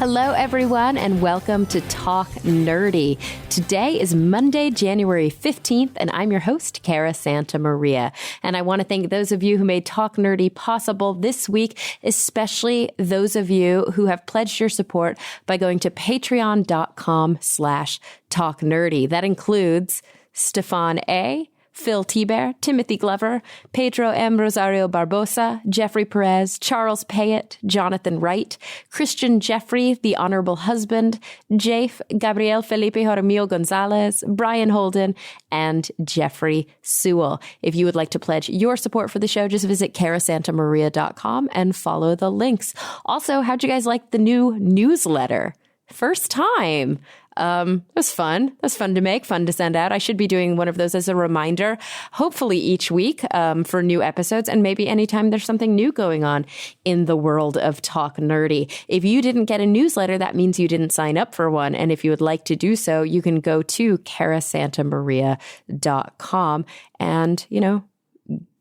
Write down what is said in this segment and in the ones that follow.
Hello, everyone, and welcome to Talk Nerdy. Today is Monday, January 15th, and I'm your host, Cara Santa Maria. And I want to thank those of you who made Talk Nerdy possible this week, especially those of you who have pledged your support by going to patreon.com/talknerdy. That includes Stefan A., Phil Tiber, Timothy Glover, Pedro M. Rosario Barbosa, Jeffrey Perez, Charles Payette, Jonathan Wright, Christian Jeffrey, The Honorable Husband, Jafe, Gabriel Felipe Jaramillo Gonzalez, Brian Holden, and Jeffrey Sewell. If you would like to pledge your support for the show, just visit carasantamaria.com and follow the links. Also, how'd you guys like the new newsletter? First time. It was fun. It was fun to make, fun to send out. I should be doing one of those as a reminder, hopefully each week for new episodes, and maybe anytime there's something new going on in the world of Talk Nerdy. If you didn't get a newsletter, that means you didn't sign up for one. And if you would like to do so, you can go to carasantamaria.com and,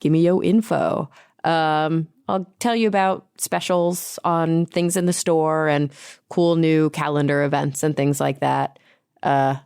give me your info. I'll tell you about specials on things in the store and cool new calendar events and things like that.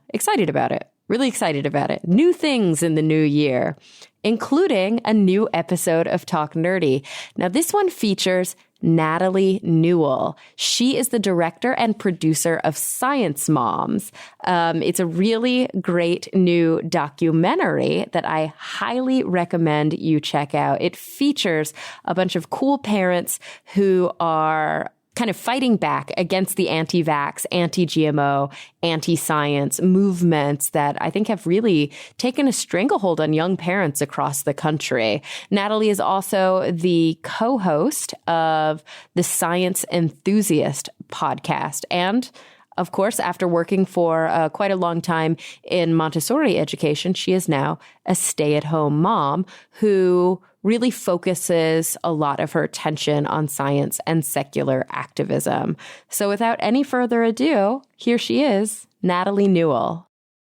Excited about it. Really excited about it. New things in the new year, including a new episode of Talk Nerdy. Now, this one features Natalie Newell. She is the director and producer of Science Moms. It's a really great new documentary that I highly recommend you check out. It features a bunch of cool parents who are kind of fighting back against the anti-vax, anti-GMO, anti-science movements that I think have really taken a stranglehold on young parents across the country. Natalie is also the co-host of the Science Enthusiast Podcast. And of course, after working for quite a long time in Montessori education, she is now a stay-at-home mom who really focuses a lot of her attention on science and secular activism. So without any further ado, here she is, Natalie Newell.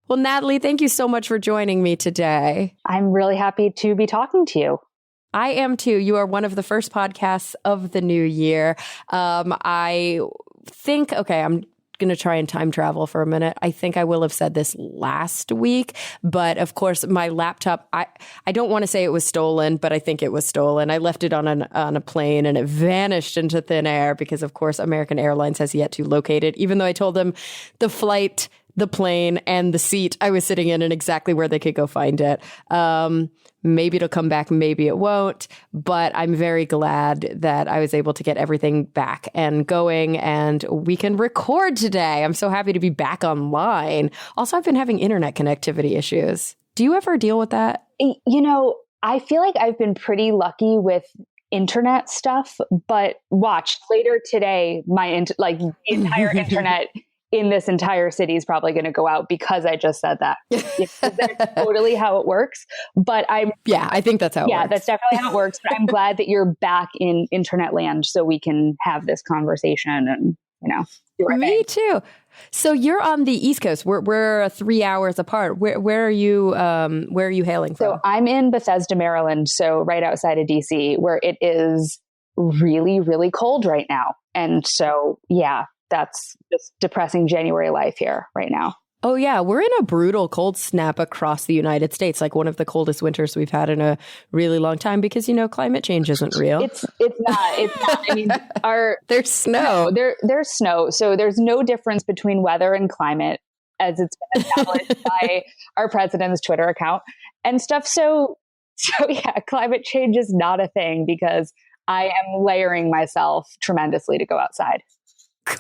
Well, Natalie, thank you so much for joining me today. I'm really happy to be talking to you. I am too. You are one of the first podcasts of the new year. I think, I'm going to try and time travel for a minute. I think I will have said this last week, but of course my laptop, I don't want to say it was stolen, but I think it was stolen. I left it on a plane and it vanished into thin air because of course American Airlines has yet to locate it, even though I told them the flight, the plane, and the seat I was sitting in and exactly where they could go find it. Maybe it'll come back, maybe it won't, but I'm very glad that I was able to get everything back and going and we can record today. I'm so happy to be back online. Also, I've been having internet connectivity issues. Do you ever deal with that? I feel like I've been pretty lucky with internet stuff, but watch later today, the entire internet in this entire city is probably going to go out because I just said that. That's totally how it works. But I think that's how it works. Yeah, that's definitely how it works. But I'm glad that you're back in internet land so we can have this conversation and, do our Me thing. too. So you're on the East Coast. We're 3 hours apart. Where are you hailing from? So I'm in Bethesda, Maryland. So right outside of DC, where it is really, really cold right now. And so, that's just depressing January life here right now. Oh, yeah. We're in a brutal cold snap across the United States, like one of the coldest winters we've had in a really long time because, climate change isn't real. It's not. I mean, there's snow. There's snow. So there's no difference between weather and climate as it's been established by our president's Twitter account and stuff. So climate change is not a thing because I am layering myself tremendously to go outside.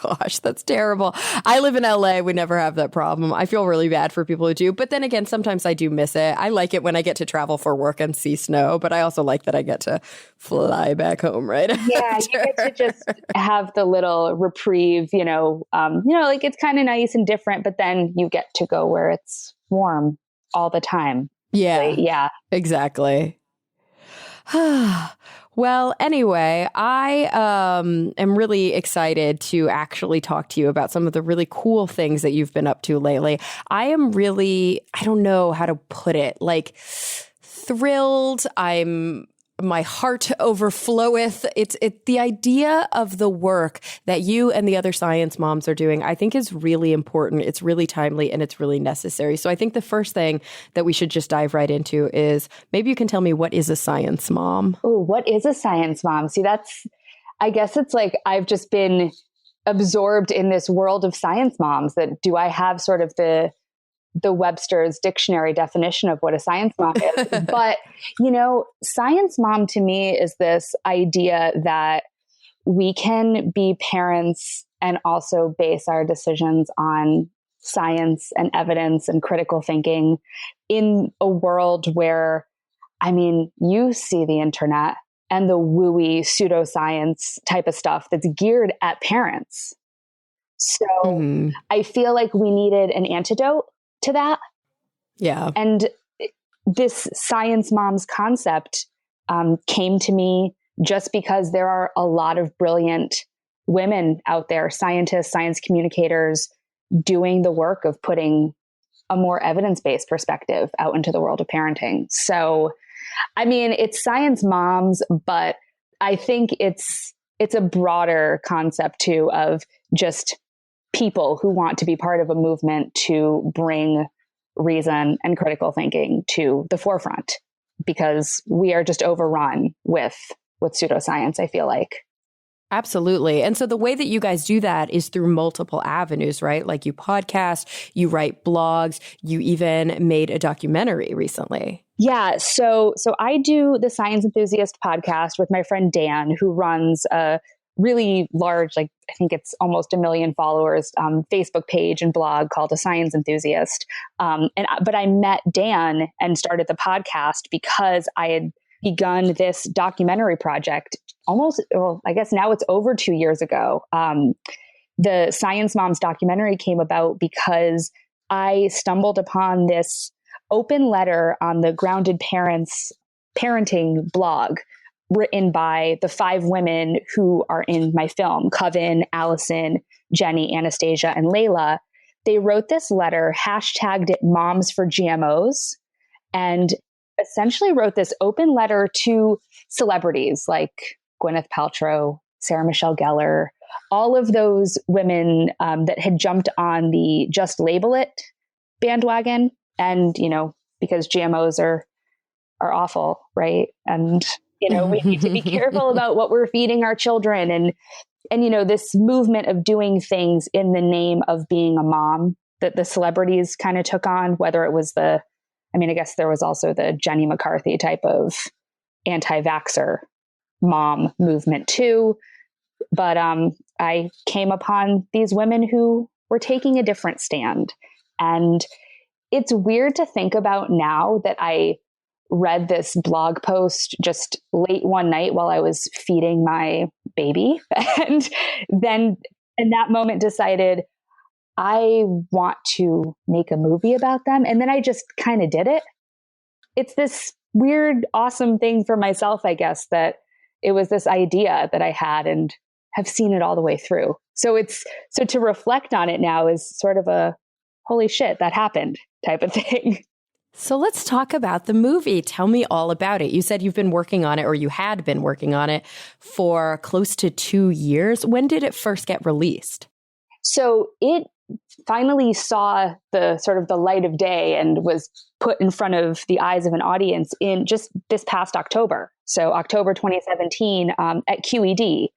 Gosh, that's terrible. I live in LA. We never have that problem. I feel really bad for people who do. But then again, sometimes I do miss it. I like it when I get to travel for work and see snow, but I also like that I get to fly back home right after. Yeah, you get to just have the little reprieve, it's kind of nice and different, but then you get to go where it's warm all the time. Yeah, exactly. Well, anyway, I am really excited to actually talk to you about some of the really cool things that you've been up to lately. I am really, I don't know how to put it, like thrilled. I'm my heart overfloweth. It's the idea of the work that you and the other science moms are doing, I think is really important. It's really timely and it's really necessary. So I think the first thing that we should just dive right into is maybe you can tell me, what is a science mom? Oh, what is a science mom? See, I guess it's like I've just been absorbed in this world of science moms. That do I have sort of the Webster's dictionary definition of what a science mom is? But, science mom to me is this idea that we can be parents and also base our decisions on science and evidence and critical thinking in a world where, you see the internet and the wooey pseudoscience type of stuff that's geared at parents. So I feel like we needed an antidote to that. Yeah. And this science moms concept came to me just because there are a lot of brilliant women out there, scientists, science communicators, doing the work of putting a more evidence-based perspective out into the world of parenting. So, it's science moms, but I think it's a broader concept too, of just people who want to be part of a movement to bring reason and critical thinking to the forefront, because we are just overrun with pseudoscience, I feel like. Absolutely. And so the way that you guys do that is through multiple avenues, right? Like you podcast, you write blogs, you even made a documentary recently. Yeah. So I do the Science Enthusiast Podcast with my friend Dan, who runs a really large, I think it's almost 1 million followers, Facebook page and blog called The Science Enthusiast. But I met Dan and started the podcast because I had begun this documentary project I guess now it's over 2 years ago. The Science Moms documentary came about because I stumbled upon this open letter on the Grounded Parents parenting blog written by the 5 women who are in my film: Coven, Allison, Jenny, Anastasia, and Layla. They wrote this letter, hashtagged it Moms for GMOs, and essentially wrote this open letter to celebrities like Gwyneth Paltrow, Sarah Michelle Gellar, all of those women that had jumped on the just label it bandwagon. And, because GMOs are awful, right? And, we need to be careful about what we're feeding our children. And, this movement of doing things in the name of being a mom that the celebrities kind of took on, whether it was I guess there was also the Jenny McCarthy type of anti-vaxxer mom movement too. But I came upon these women who were taking a different stand. And it's weird to think about now that I read this blog post just late one night while I was feeding my baby. And then in that moment decided I want to make a movie about them. And then I just kind of did it. It's this weird, awesome thing for myself, I guess, that it was this idea that I had and have seen it all the way through. So to reflect on it now is sort of a holy shit, that happened type of thing. So let's talk about the movie. Tell me all about it. You said you've been working on it, or you had been working on it for close to 2 years. When did it first get released? So it finally saw the sort of the light of day and was put in front of the eyes of an audience in just this past October. So October 2017 at QED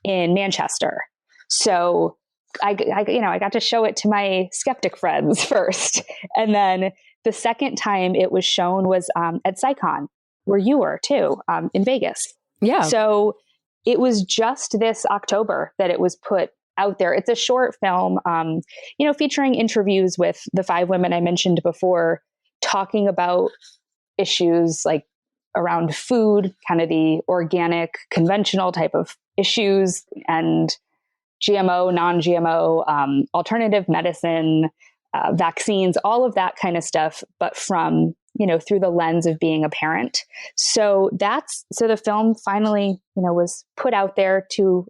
in Manchester. So I got to show it to my skeptic friends first. And then the second time it was shown was at SciCon, where you were too, in Vegas. Yeah. So it was just this October that it was put out there. It's a short film, featuring interviews with the 5 women I mentioned before, talking about issues like around food, kind of the organic, conventional type of issues, and GMO, non-GMO, alternative medicine, vaccines, all of that kind of stuff, but from, through the lens of being a parent. So the film finally, was put out there to,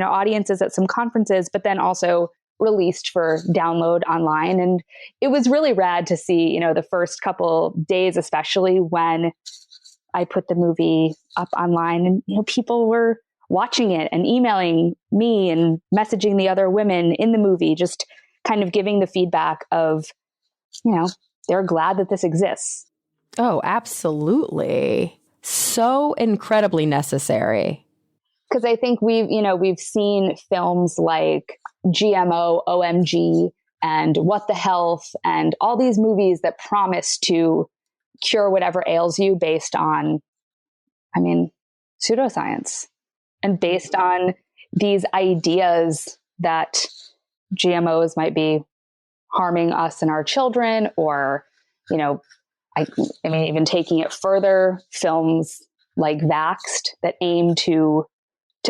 audiences at some conferences, but then also released for download online. And it was really rad to see, the first couple days, especially when I put the movie up online and, people were watching it and emailing me and messaging the other women in the movie, just kind of giving the feedback of, they're glad that this exists. Oh, absolutely. So incredibly necessary. Because I think we've seen films like GMO, OMG, and What the Health, and all these movies that promise to cure whatever ails you based on, pseudoscience, and based on these ideas that GMOs might be harming us and our children, or, even taking it further, films like Vaxxed that aim to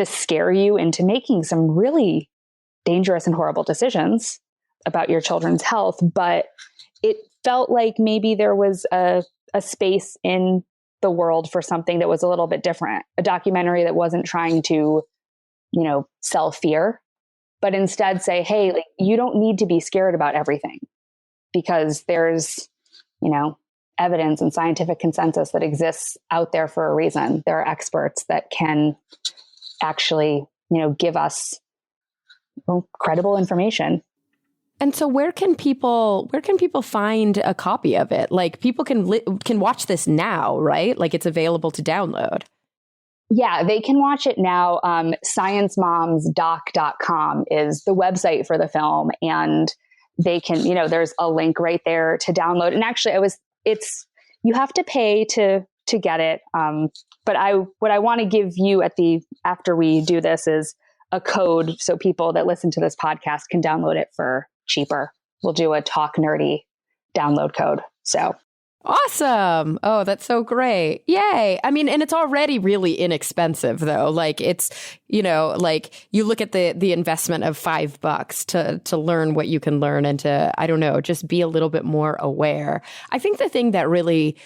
scare you into making some really dangerous and horrible decisions about your children's health. But it felt like maybe there was a space in the world for something that was a little bit different, a documentary that wasn't trying to, sell fear, but instead say, hey, like, you don't need to be scared about everything, because there's, evidence and scientific consensus that exists out there for a reason. There are experts that can actually, give us credible information. And so where can people find a copy of it? Like, people can watch this now, right? Like, it's available to download. Yeah, they can watch it now. ScienceMomsDoc.com is the website for the film, and they can, there's a link right there to download. And actually, you have to pay to get it. But what I want to give you after we do this is a code, so people that listen to this podcast can download it for cheaper. We'll do a Talk Nerdy download code. So awesome. Oh, that's so great. Yay. And it's already really inexpensive, though. Like, it's, like, you look at the investment of $5 to learn what you can learn and to, I don't know, just be a little bit more aware. I think the thing that really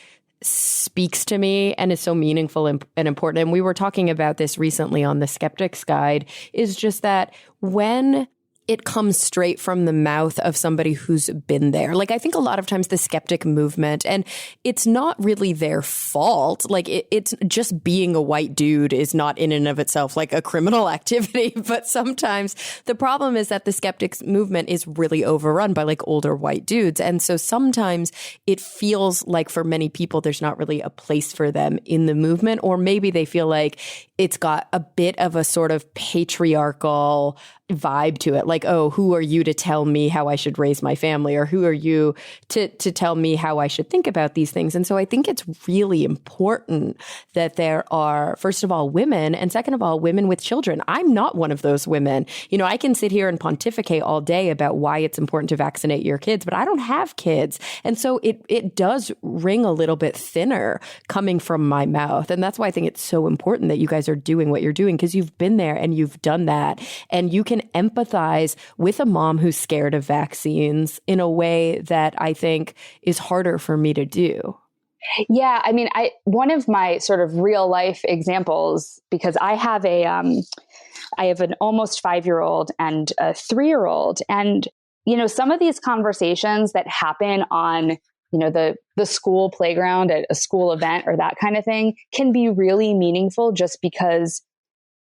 speaks to me and is so meaningful and important, and we were talking about this recently on the Skeptics Guide, is just that when it comes straight from the mouth of somebody who's been there. Like, I think a lot of times the skeptic movement, and it's not really their fault. Like, it's just being a white dude is not in and of itself like a criminal activity. But sometimes the problem is that the skeptics movement is really overrun by like older white dudes. And so sometimes it feels like for many people, there's not really a place for them in the movement, or maybe they feel like it's got a bit of a sort of patriarchal vibe to it. Like, oh, who are you to tell me how I should raise my family? Or who are you to tell me how I should think about these things? And so I think it's really important that there are, first of all, women, and second of all, women with children. I'm not one of those women. I can sit here and pontificate all day about why it's important to vaccinate your kids, but I don't have kids. And so it does ring a little bit thinner coming from my mouth. And that's why I think it's so important that you guys are doing what you're doing, because you've been there and you've done that. And you can empathize with a mom who's scared of vaccines in a way that I think is harder for me to do. Yeah. One of my sort of real life examples, because I have an almost 5-year-old and a 3-year-old. And, some of these conversations that happen on, the school playground at a school event or that kind of thing can be really meaningful, just because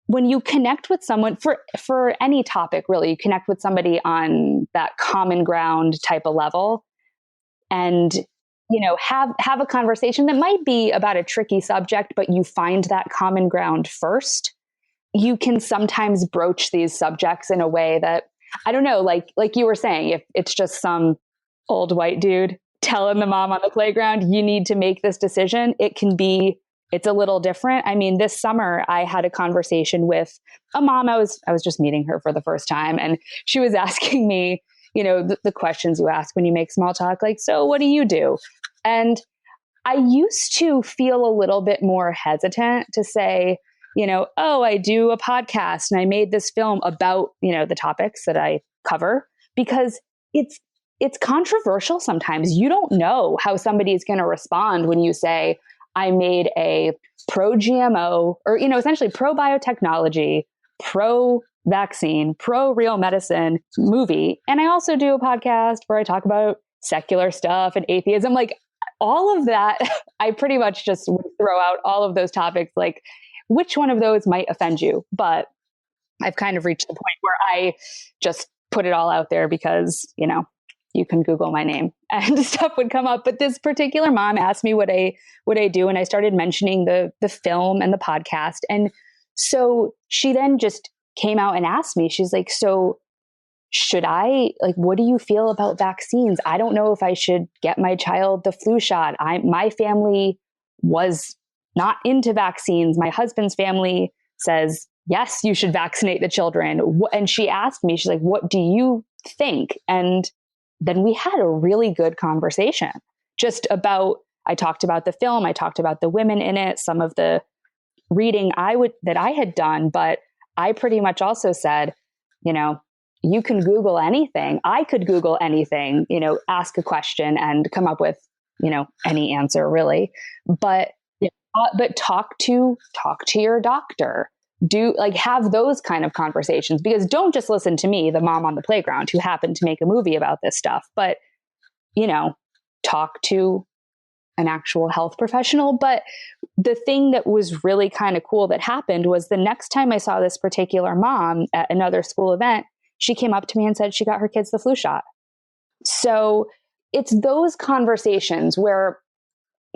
when you connect with someone for any topic, really, you connect with somebody on that common ground type of level, and, have a conversation that might be about a tricky subject, but you find that common ground first. You can sometimes broach these subjects in a way that, I don't know, like you were saying, if it's just some old white dude telling the mom on the playground, you need to make this decision, it's a little different. This summer I had a conversation with a mom. I was just meeting her for the first time, and she was asking me, the questions you ask when you make small talk, like, so what do you do? And I used to feel a little bit more hesitant to say, oh, I do a podcast and I made this film about, the topics that I cover, because it's controversial sometimes. You don't know how somebody is going to respond when you say, I made a pro-GMO or, essentially pro-biotechnology, pro-vaccine, pro-real medicine movie. And I also do a podcast where I talk about secular stuff and atheism. Like, all of that, I pretty much just would throw out all of those topics, like which one of those might offend you. But I've kind of reached the point where I just put it all out there because, you can Google my name and stuff would come up. But this particular mom asked me what I do. And I started mentioning the film and the podcast. And so she then just came out and asked me, she's like, so what do you feel about vaccines? I don't know if I should get my child the flu shot. My family was not into vaccines. My husband's family says, yes, you should vaccinate the children. And she asked me, she's like, what do you think? And then we had a really good conversation I talked about the film. I talked about the women in it, some of the reading that I had done, but I pretty much also said, you can Google anything. I could Google anything, ask a question and come up with, any answer really. But talk to your doctor. Have those kind of conversations, because don't just listen to me, the mom on the playground who happened to make a movie about this stuff, but, talk to an actual health professional. But the thing that was really kind of cool that happened was the next time I saw this particular mom at another school event, she came up to me and said she got her kids the flu shot. So it's those conversations where,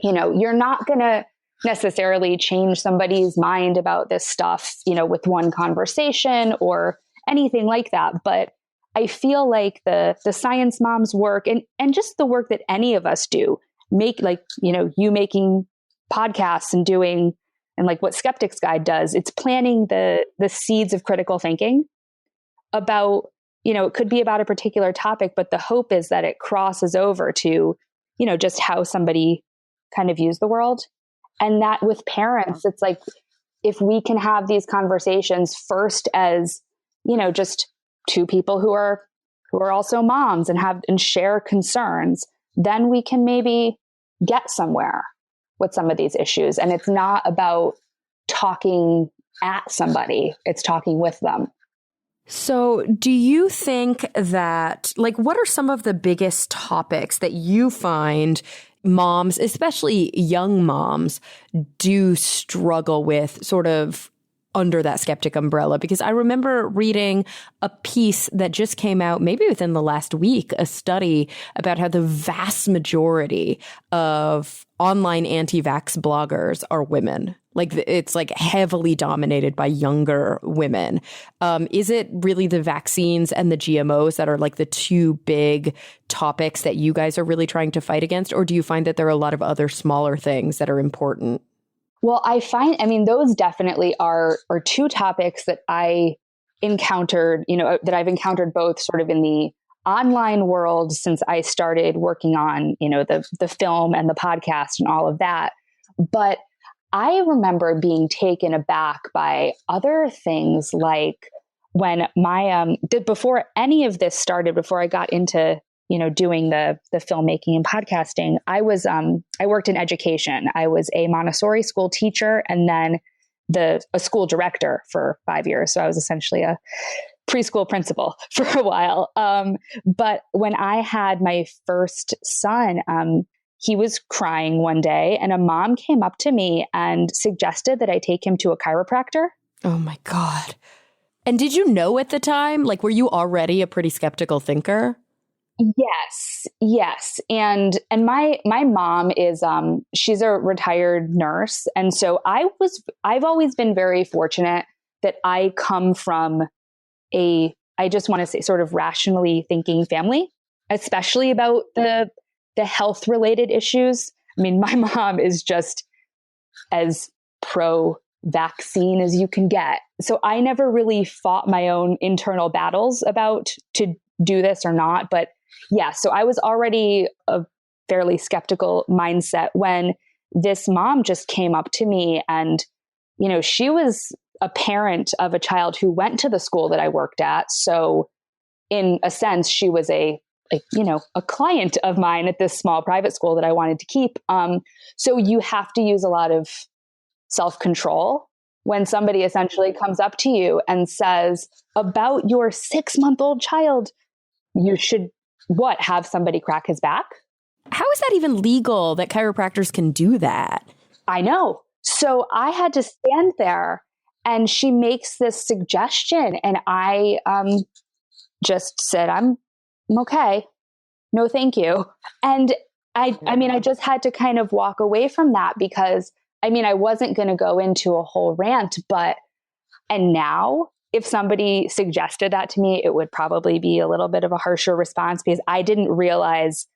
you're not going to necessarily change somebody's mind about this stuff, with one conversation or anything like that. But I feel like the science moms work and just the work that any of us do, you making podcasts and doing, and like what Skeptics Guide does, it's planting the seeds of critical thinking about, it could be about a particular topic, but the hope is that it crosses over to, just how somebody kind of views the world. And that with parents, it's like, if we can have these conversations first as, just two people who are also moms and share concerns, then we can maybe get somewhere with some of these issues. And it's not about talking at somebody, it's talking with them. So do you think that, what are some of the biggest topics that you find moms, especially young moms, do struggle with sort of under that skeptic umbrella? Because I remember reading a piece that just came out maybe within the last week, a study about how the vast majority of online anti-vax bloggers are women. It's heavily dominated by younger women. Is it really the vaccines and the GMOs that are the two big topics that you guys are really trying to fight against? Or do you find that there are a lot of other smaller things that are important? Well, those definitely are two topics that I encountered, that I've encountered both sort of in the online world since I started working on, the film and the podcast and all of that. But I remember being taken aback by other things, like when before any of this started, before I got into, doing the filmmaking and podcasting, I worked in education. I was a Montessori school teacher and then a school director for 5 years. So I was essentially a preschool principal for a while. But when I had my first son, he was crying one day and a mom came up to me and suggested that I take him to a chiropractor. Oh my God. And did you know at the time, were you already a pretty skeptical thinker? Yes. And my mom is, she's a retired nurse. And so I've always been very fortunate that I come from I just want to say sort of rationally thinking family, especially about the health related issues. I mean, my mom is just as pro vaccine as you can get. So I never really fought my own internal battles about to do this or not. But yeah, so I was already a fairly skeptical mindset when this mom just came up to me and, she was a parent of a child who went to the school that I worked at. So in a sense, she was a client of mine at this small private school that I wanted to keep. So you have to use a lot of self-control when somebody essentially comes up to you and says about your 6-month-old child, you should have somebody crack his back. How is that even legal that chiropractors can do that? I know. So I had to stand there and she makes this suggestion and I just said, I'm okay. No, thank you. And I just had to kind of walk away from that because I wasn't going to go into a whole rant, and now if somebody suggested that to me, it would probably be a little bit of a harsher response because I didn't realize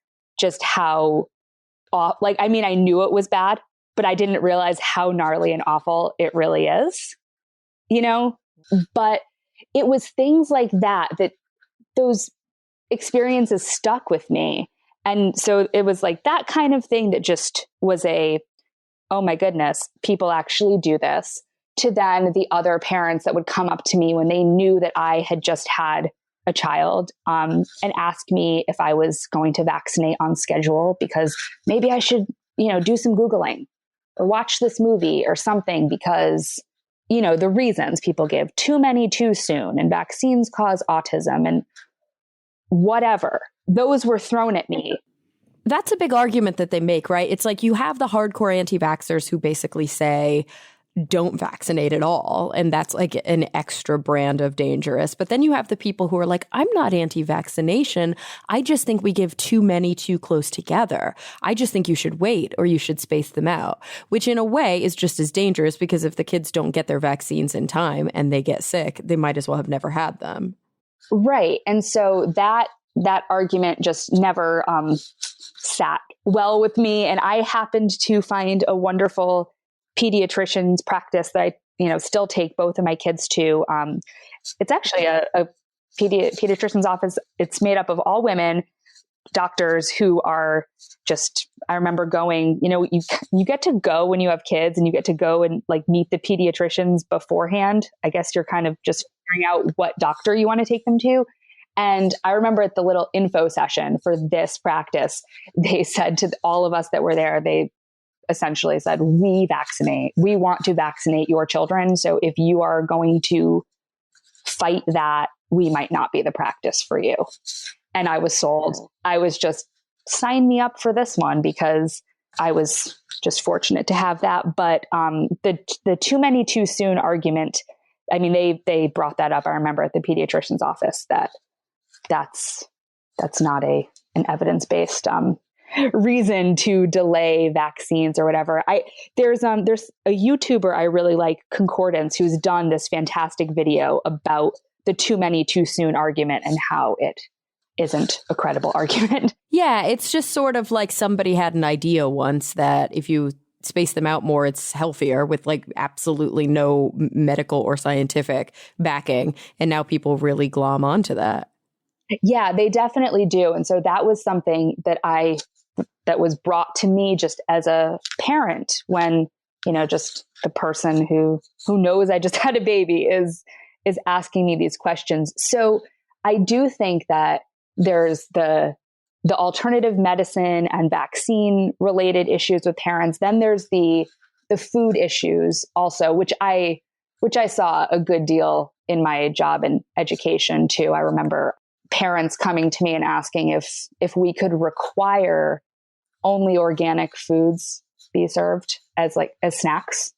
just how I knew it was bad, but I didn't realize how gnarly and awful it really is, but it was things like that those experiences stuck with me. And so it was like that kind of thing that just was oh my goodness, people actually do this, to then the other parents that would come up to me when they knew that I had just had a child and ask me if I was going to vaccinate on schedule because maybe I should, do some Googling or watch this movie or something because, the reasons people give, too many too soon and vaccines cause autism and whatever. Those were thrown at me. That's a big argument that they make, right? It's like you have the hardcore anti-vaxxers who basically say, don't vaccinate at all. And that's like an extra brand of dangerous. But then you have the people who are like, I'm not anti-vaccination. I just think we give too many too close together. I just think you should wait or you should space them out, which in a way is just as dangerous because if the kids don't get their vaccines in time and they get sick, they might as well have never had them. Right. And so that argument just never sat well with me. And I happened to find a wonderful pediatrician's practice that I, still take both of my kids to. It's actually a pediatrician's office. It's made up of all women doctors who are just, I remember going, you get to go when you have kids and you get to go and like meet the pediatricians beforehand. I guess you're kind of just figuring out what doctor you want to take them to. And I remember at the little info session for this practice, they said to all of us that were there, they essentially said, we want to vaccinate your children. So if you are going to fight that, we might not be the practice for you. And I was sold. I was just, sign me up for this one because I was just fortunate to have that. But the too many too soon argument, they brought that up. I remember at the pediatrician's office that's not an evidence-based reason to delay vaccines or whatever. There's a YouTuber I really like, Concordance, who's done this fantastic video about the too many too soon argument and how it isn't a credible argument. Yeah, it's just sort of like somebody had an idea once that if you space them out more, it's healthier with like absolutely no medical or scientific backing. And now people really glom onto that. Yeah, they definitely do. And so that was something that was brought to me just as a parent when, just the person who knows I just had a baby is asking me these questions. So I do think that there's the alternative medicine and vaccine related issues with parents. Then there's the food issues also, which I saw a good deal in my job in education too. I remember parents coming to me and asking if we could require only organic foods be served as snacks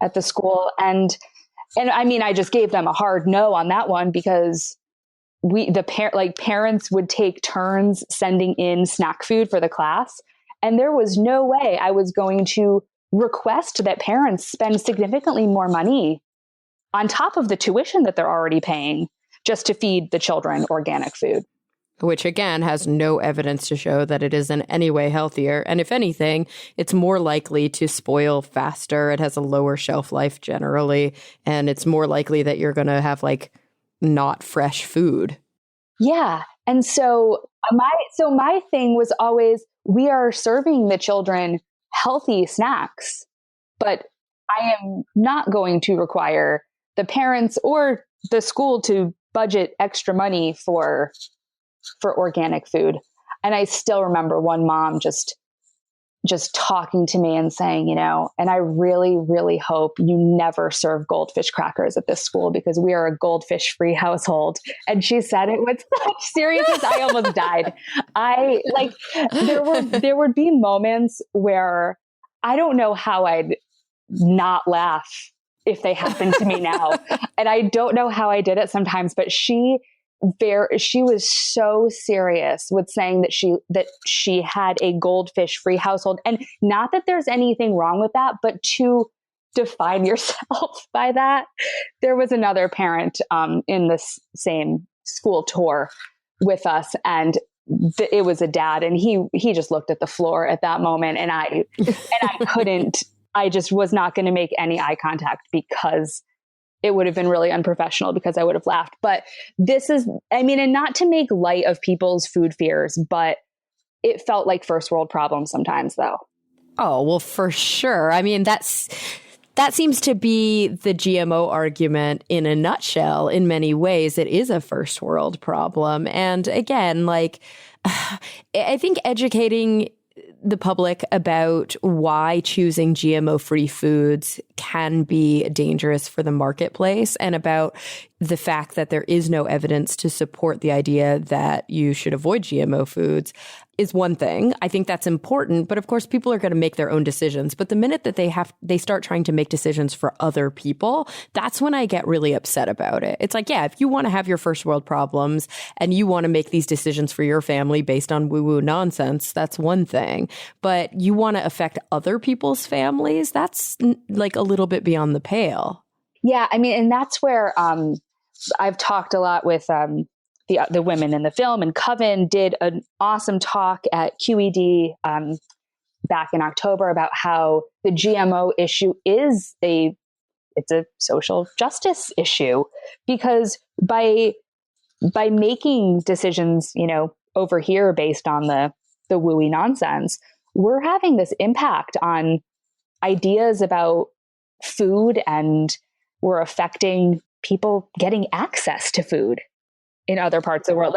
at the school. And I just gave them a hard no on that one because parents would take turns sending in snack food for the class. And there was no way I was going to request that parents spend significantly more money on top of the tuition that they're already paying just to feed the children organic food. Which, again, has no evidence to show that it is in any way healthier. And if anything, it's more likely to spoil faster. It has a lower shelf life generally. And it's more likely that you're going to have not fresh food. Yeah. And so my thing was always, we are serving the children healthy snacks, but I am not going to require the parents or the school to budget extra money for organic food. And I still remember one mom just just talking to me and saying, and I really, really hope you never serve goldfish crackers at this school because we are a goldfish free household. And she said it with such seriousness. I almost died. There would be moments where I don't know how I'd not laugh if they happened to me now. And I don't know how I did it sometimes, but she was so serious with saying that she had a goldfish free household. And not that there's anything wrong with that, but to define yourself by that. There was another parent in this same school tour with us, and it was a dad, and he just looked at the floor at that moment, and I just was not going to make any eye contact because it would have been really unprofessional because I would have laughed. But and not to make light of people's food fears, but it felt like first world problems sometimes, though. Oh, well, for sure. I mean, that seems to be the GMO argument in a nutshell. In many ways, it is a first world problem. And again, I think educating the public about why choosing GMO-free foods can be dangerous for the marketplace, and about the fact that there is no evidence to support the idea that you should avoid GMO foods is one thing. I think that's important, but of course people are going to make their own decisions. But the minute that they start trying to make decisions for other people, that's when I get really upset about it. It's like, yeah, if you want to have your first world problems and you want to make these decisions for your family based on woo-woo nonsense, that's one thing. But you want to affect other people's families, that's like a little bit beyond the pale. Yeah, I mean, and that's where I've talked a lot with the women in the film, and Coven did an awesome talk at QED back in October about how the GMO issue it's a social justice issue, because by making decisions, over here based on the wooey nonsense, we're having this impact on ideas about food, and we're affecting people getting access to food in other parts of the world.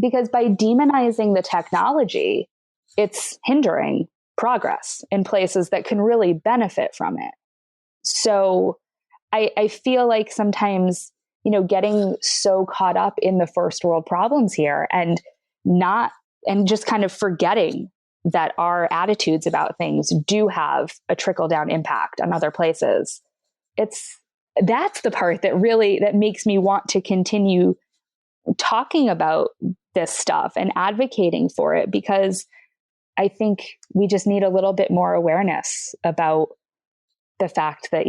Because by demonizing the technology, it's hindering progress in places that can really benefit from it. So I feel like sometimes, getting so caught up in the first world problems here and just kind of forgetting that our attitudes about things do have a trickle down impact on other places. That's the part that makes me want to continue talking about this stuff and advocating for it, because I think we just need a little bit more awareness about the fact that,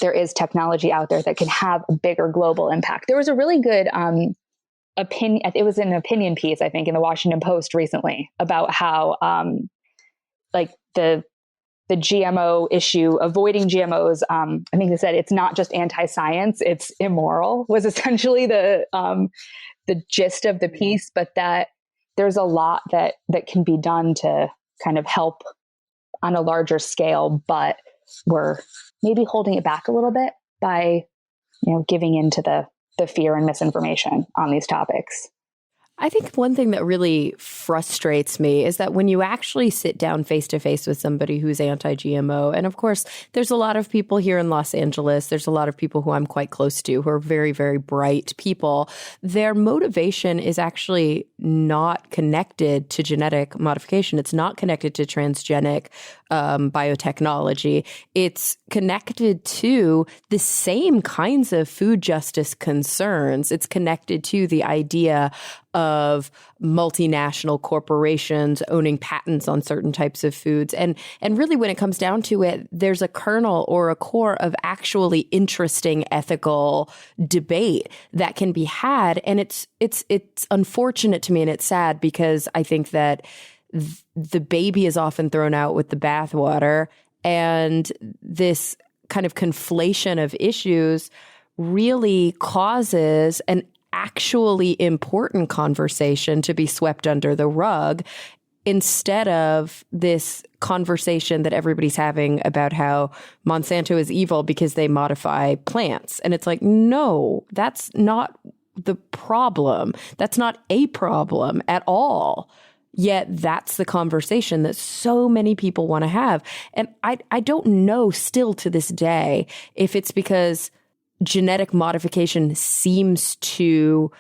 there is technology out there that can have a bigger global impact. There was a really good opinion. It was an opinion piece, I think, in the Washington Post recently about how the GMO issue, avoiding GMOs, I think they said it's not just anti-science, it's immoral, was essentially the gist of the piece, but that there's a lot that can be done to kind of help on a larger scale, but we're maybe holding it back a little bit by, giving into the fear and misinformation on these topics. I think one thing that really frustrates me is that when you actually sit down face to face with somebody who's anti-GMO, and of course, there's a lot of people here in Los Angeles, there's a lot of people who I'm quite close to who are very, very bright people. Their motivation is actually not connected to genetic modification. It's not connected to transgenic biotechnology. It's connected to the same kinds of food justice concerns. It's connected to the idea of multinational corporations owning patents on certain types of foods. And really, when it comes down to it, there's a kernel or a core of actually interesting ethical debate that can be had. And it's unfortunate to me, and it's sad, because I think that the baby is often thrown out with the bathwater, and this kind of conflation of issues really causes an actually important conversation to be swept under the rug, instead of this conversation that everybody's having about how Monsanto is evil because they modify plants. And it's like, no, that's not the problem. That's not a problem at all. Yet that's the conversation that so many people want to have. And I don't know still to this day if it's because genetic modification seems to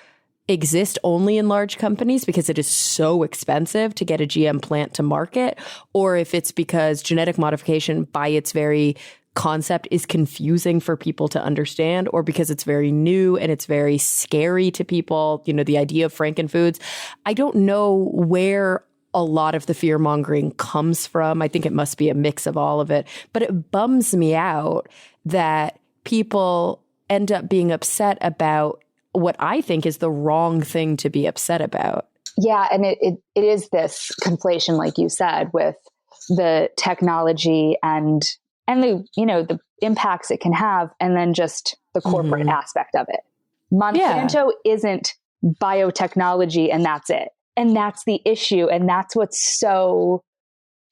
exist only in large companies because it is so expensive to get a GM plant to market, or if it's because genetic modification by its very concept is confusing for people to understand, or because it's very new and it's very scary to people, the idea of frankenfoods. I don't know where a lot of the fear mongering comes from. I think it must be a mix of all of it, but it bums me out that people end up being upset about what I think is the wrong thing to be upset about. Yeah. And it is this conflation, like you said, with the technology and the impacts it can have, and then just the corporate aspect of it. Monsanto isn't biotechnology and that's it. And that's the issue. And that's what's so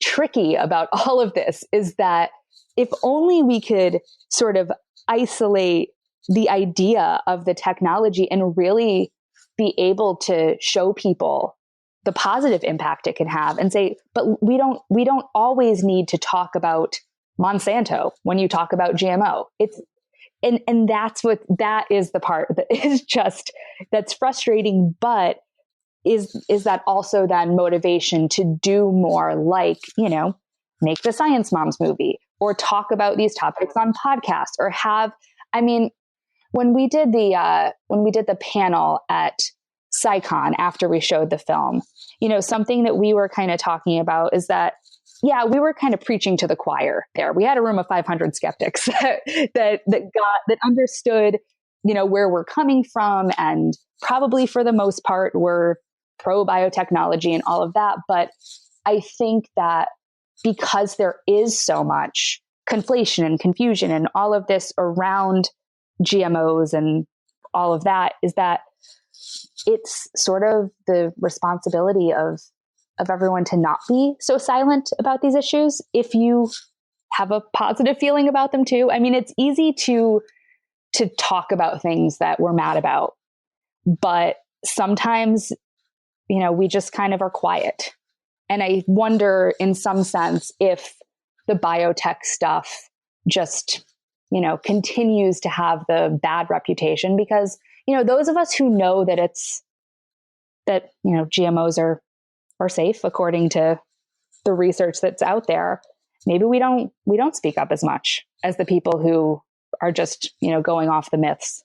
tricky about all of this, is that if only we could sort of isolate the idea of the technology and really be able to show people the positive impact it can have, and say, but we don't always need to talk about Monsanto when you talk about GMO. And that is the part that is just, that's frustrating, but is that also then motivation to do more, like, make the Science Moms movie, or talk about these topics on podcasts, or when we did the panel at SciCon after we showed the film, something that we were kind of talking about is that, we were kind of preaching to the choir there. We had a room of 500 skeptics that understood, where we're coming from, and probably for the most part were pro biotechnology and all of that. But I think that because there is so much conflation and confusion and all of this around GMOs and all of that, is that it's sort of the responsibility of everyone to not be so silent about these issues if you have a positive feeling about them too. It's easy to talk about things that we're mad about, but sometimes, we just kind of are quiet. And I wonder, in some sense, if the biotech stuff just, continues to have the bad reputation, because, those of us who know that GMOs are safe according to the research that's out there, maybe we don't speak up as much as the people who are just, going off the myths.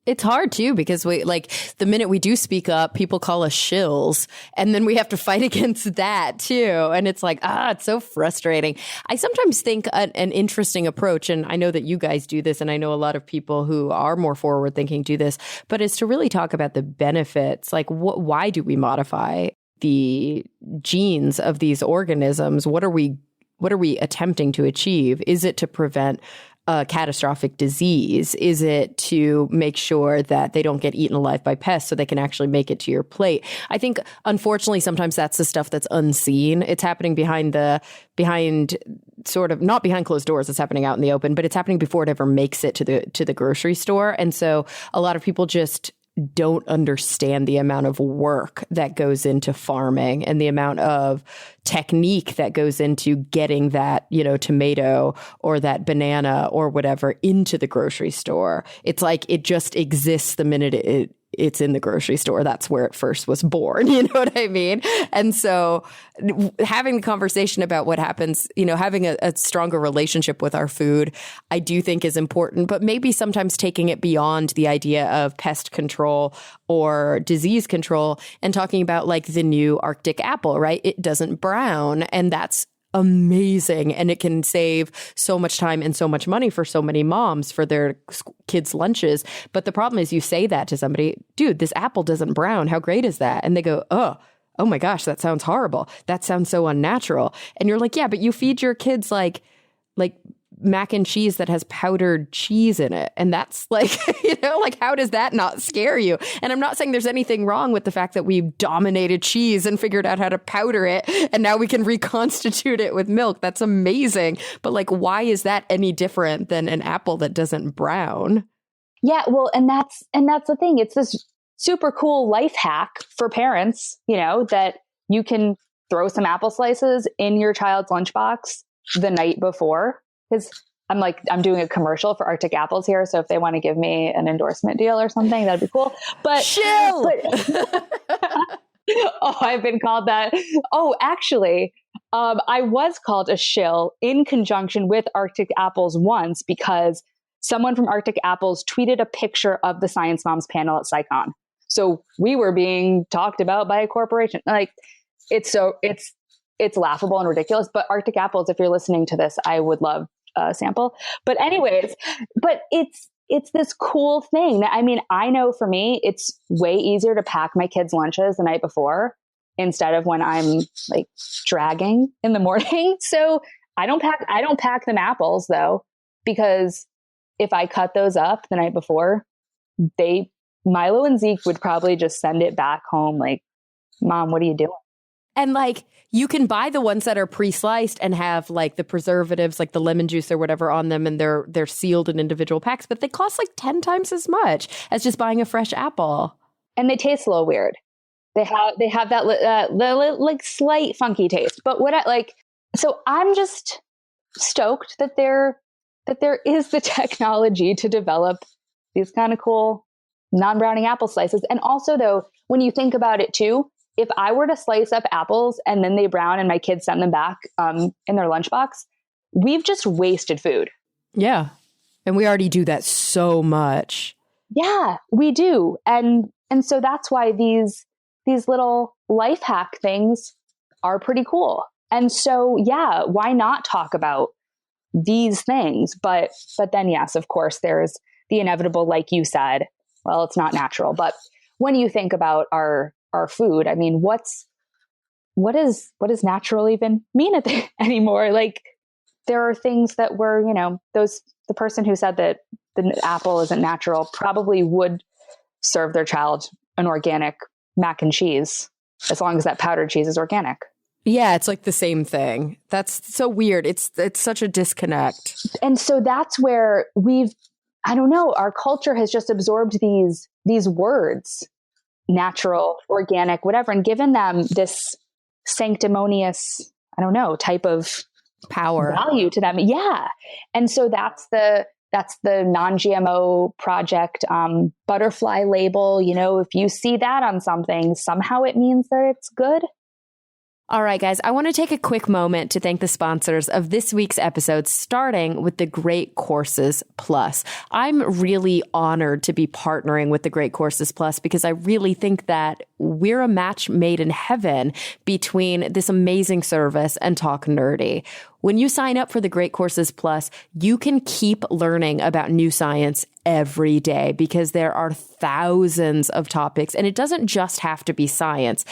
It's hard too, because the minute we do speak up, people call us shills, and then we have to fight against that too. And it's like, it's so frustrating. I sometimes think an interesting approach, and I know that you guys do this, and I know a lot of people who are more forward thinking do this, but is to really talk about the benefits. Like, why do we modify the genes of these organisms? What are we attempting to achieve? Is it to prevent a catastrophic disease? Is it to make sure that they don't get eaten alive by pests so they can actually make it to your plate? I think, unfortunately, sometimes that's the stuff that's unseen. It's happening behind sort of, not behind closed doors. It's happening out in the open, but it's happening before it ever makes it to the grocery store. And so a lot of people just don't understand the amount of work that goes into farming and the amount of technique that goes into getting that, tomato or that banana or whatever into the grocery store. It's like it just exists the minute it's in the grocery store. That's where it first was born. You know what I mean? And so having the conversation about what happens, having a stronger relationship with our food, I do think is important, but maybe sometimes taking it beyond the idea of pest control or disease control and talking about like the new Arctic apple, right? It doesn't brown, and that's amazing. And it can save so much time and so much money for so many moms for their kids' lunches. But the problem is, you say that to somebody, dude, this apple doesn't brown. How great is that? And they go, oh my gosh, that sounds horrible. That sounds so unnatural. And you're like, yeah, but you feed your kids like mac and cheese that has powdered cheese in it. And that's like, how does that not scare you? And I'm not saying there's anything wrong with the fact that we've dominated cheese and figured out how to powder it, and now we can reconstitute it with milk. That's amazing. But why is that any different than an apple that doesn't brown? Yeah, well, and that's the thing. It's this super cool life hack for parents, that you can throw some apple slices in your child's lunchbox the night before. Because I'm doing a commercial for Arctic Apples here. So if they want to give me an endorsement deal or something, that'd be cool. But chill. Oh, I've been called that. Oh, actually, I was called a shill in conjunction with Arctic Apples once because someone from Arctic Apples tweeted a picture of the Science Moms panel at SciCon. So we were being talked about by a corporation. Like, it's laughable and ridiculous. But Arctic Apples, if you're listening to this, I would love a sample. But anyways, it's this cool thing that, I mean, I know for me, it's way easier to pack my kids' lunches the night before instead of when I'm like dragging in the morning. So I don't pack them apples though, because if I cut those up the night before, Milo and Zeke would probably just send it back home. Like, Mom, what are you doing? And like, you can buy the ones that are pre-sliced and have like the preservatives, like the lemon juice or whatever on them, and they're sealed in individual packs, but they cost like 10 times as much as just buying a fresh apple. And they taste a little weird. They have that like slight funky taste. But so I'm just stoked that there is the technology to develop these kind of cool non-browning apple slices. And also though, when you think about it too, if I were to slice up apples and then they brown and my kids send them back in their lunchbox, we've just wasted food. Yeah. And we already do that so much. Yeah, we do. And so that's why these little life hack things are pretty cool. And so, yeah, why not talk about these things? But then, yes, of course, there's the inevitable, like you said, well, it's not natural. But when you think about our food, I mean, what does natural even mean anymore? Like, there are things that were, the person who said that the apple isn't natural probably would serve their child an organic mac and cheese, as long as that powdered cheese is organic. Yeah, it's like the same thing. That's so weird. It's such a disconnect. And so that's where our culture has just absorbed these words, natural, organic, whatever, and given them this sanctimonious, type of power value to them. Yeah. And so that's the non-GMO project butterfly label. If you see that on something, somehow it means that it's good. All right, guys, I want to take a quick moment to thank the sponsors of this week's episode, starting with the Great Courses Plus. I'm really honored to be partnering with the Great Courses Plus because I really think that we're a match made in heaven between this amazing service and Talk Nerdy. When you sign up for the Great Courses Plus, you can keep learning about new science every day because there are thousands of topics, and it doesn't just have to be science.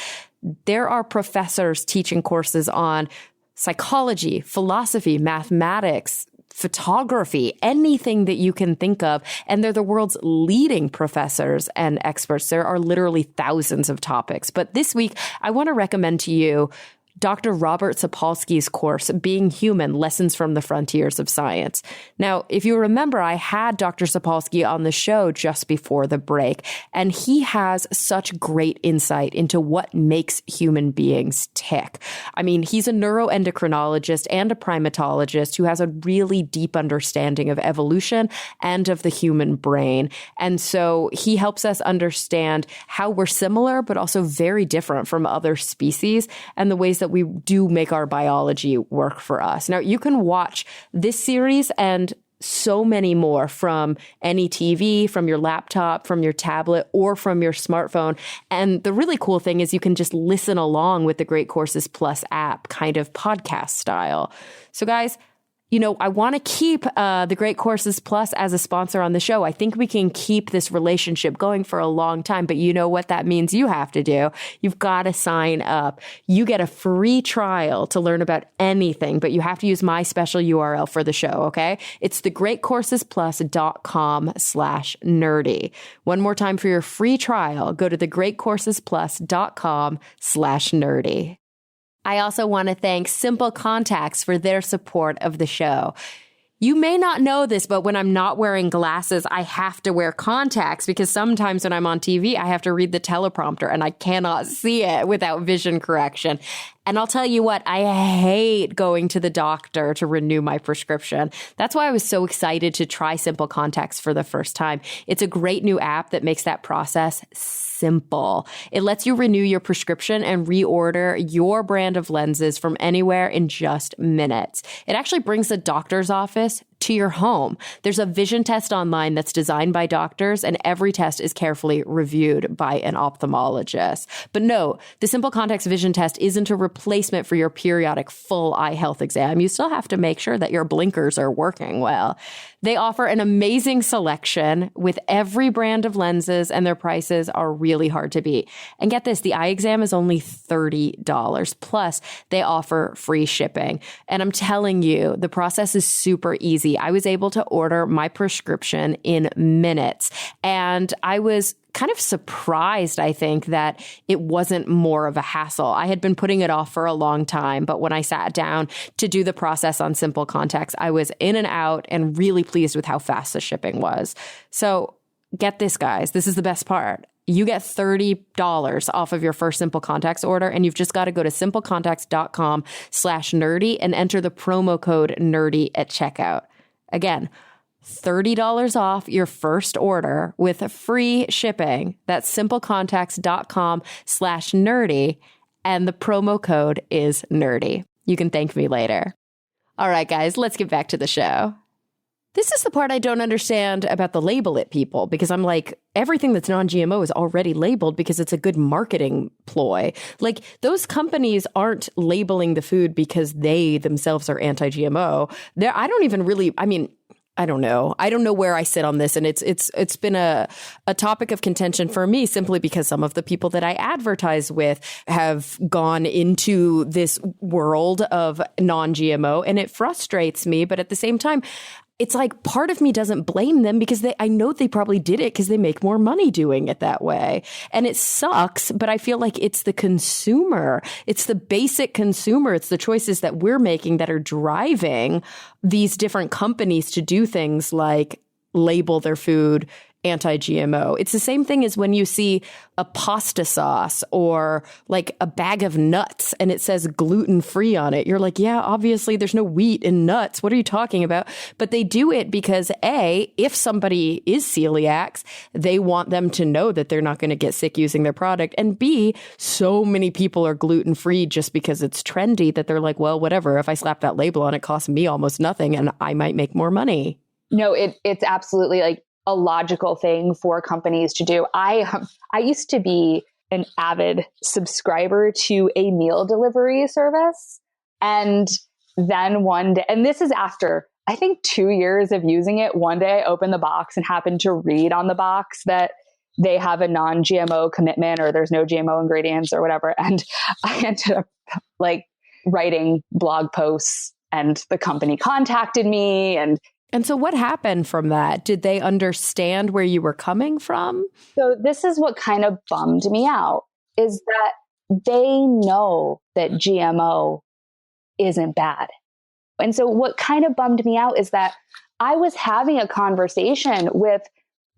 There are professors teaching courses on psychology, philosophy, mathematics, photography, anything that you can think of. And they're the world's leading professors and experts. There are literally thousands of topics. But this week, I want to recommend to you Dr. Robert Sapolsky's course, Being Human, Lessons from the Frontiers of Science. Now, if you remember, I had Dr. Sapolsky on the show just before the break, and he has such great insight into what makes human beings tick. I mean, he's a neuroendocrinologist and a primatologist who has a really deep understanding of evolution and of the human brain. And so he helps us understand how we're similar, but also very different from other species, and the ways that we do make our biology work for us. Now, you can watch this series and so many more from any TV, from your laptop, from your tablet, or from your smartphone. And the really cool thing is you can just listen along with the Great Courses Plus app, kind of podcast style. So guys, I want to keep the Great Courses Plus as a sponsor on the show. I think we can keep this relationship going for a long time, but you know what that means you have to do? You've got to sign up. You get a free trial to learn about anything, but you have to use my special URL for the show, okay? It's thegreatcoursesplus.com/nerdy. One more time for your free trial, go to thegreatcoursesplus.com/nerdy. I also want to thank Simple Contacts for their support of the show. You may not know this, but when I'm not wearing glasses, I have to wear contacts because sometimes when I'm on TV, I have to read the teleprompter and I cannot see it without vision correction. And I'll tell you what, I hate going to the doctor to renew my prescription. That's why I was so excited to try Simple Contacts for the first time. It's a great new app that makes that process simple. It lets you renew your prescription and reorder your brand of lenses from anywhere in just minutes. It actually brings the doctor's office to your home. There's a vision test online that's designed by doctors, and every test is carefully reviewed by an ophthalmologist. But no, the Simple Contacts vision test isn't a replacement for your periodic full eye health exam. You still have to make sure that your blinkers are working well. They offer an amazing selection with every brand of lenses, and their prices are really hard to beat. And get this, the eye exam is only $30. Plus, they offer free shipping. And I'm telling you, the process is super easy. I was able to order my prescription in minutes, and I was kind of surprised, I think, that it wasn't more of a hassle. I had been putting it off for a long time, but when I sat down to do the process on Simple Contacts, I was in and out and really pleased with how fast the shipping was. So get this, guys. This is the best part. You get $30 off of your first Simple Contacts order, and you've just got to go to simplecontacts.com/nerdy and enter the promo code nerdy at checkout. Again, $30 off your first order with free shipping. That's simplecontacts.com/nerdy. And the promo code is nerdy. You can thank me later. All right, guys, let's get back to the show. This is the part I don't understand about the label it people, because I'm like, everything that's non-GMO is already labeled because it's a good marketing ploy. Like, those companies aren't labeling the food because they themselves are anti-GMO. I don't know. I don't know where I sit on this. And it's been a topic of contention for me simply because some of the people that I advertise with have gone into this world of non-GMO, and it frustrates me. But at the same time, it's like part of me doesn't blame them because I know they probably did it because they make more money doing it that way. And it sucks, but I feel like it's the consumer. It's the basic consumer. It's the choices that we're making that are driving these different companies to do things like label their food anti-GMO. It's the same thing as when you see a pasta sauce or like a bag of nuts and it says gluten-free on it. You're like, yeah, obviously there's no wheat in nuts. What are you talking about? But they do it because A, if somebody is celiac, they want them to know that they're not going to get sick using their product. And B, so many people are gluten-free just because it's trendy that they're like, well, whatever. If I slap that label on, it costs me almost nothing and I might make more money. No, it's absolutely like a logical thing for companies to do. I used to be an avid subscriber to a meal delivery service. And then one day, and this is after, I think 2 years of using it, one day I opened the box and happened to read on the box that they have a non-GMO commitment or there's no GMO ingredients or whatever. And I ended up like writing blog posts and the company contacted me. And so what happened from that? Did they understand where you were coming from? So this is what kind of bummed me out, is that they know that GMO isn't bad. And so what kind of bummed me out is that I was having a conversation with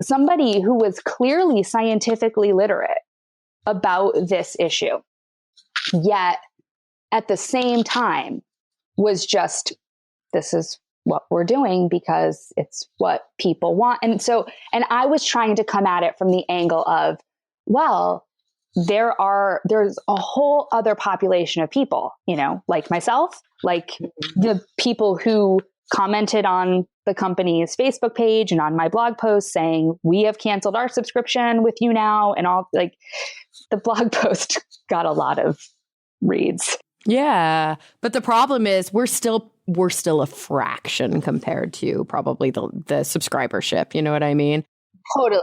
somebody who was clearly scientifically literate about this issue, yet at the same time was just, this is what we're doing because it's what people want. And I was trying to come at it from the angle of, well, there's a whole other population of people, like myself, like the people who commented on the company's Facebook page and on my blog post saying, we have canceled our subscription with you now. And all, like, the blog post got a lot of reads. Yeah. But the problem is we're still a fraction compared to probably the subscribership. You know what I mean? Totally.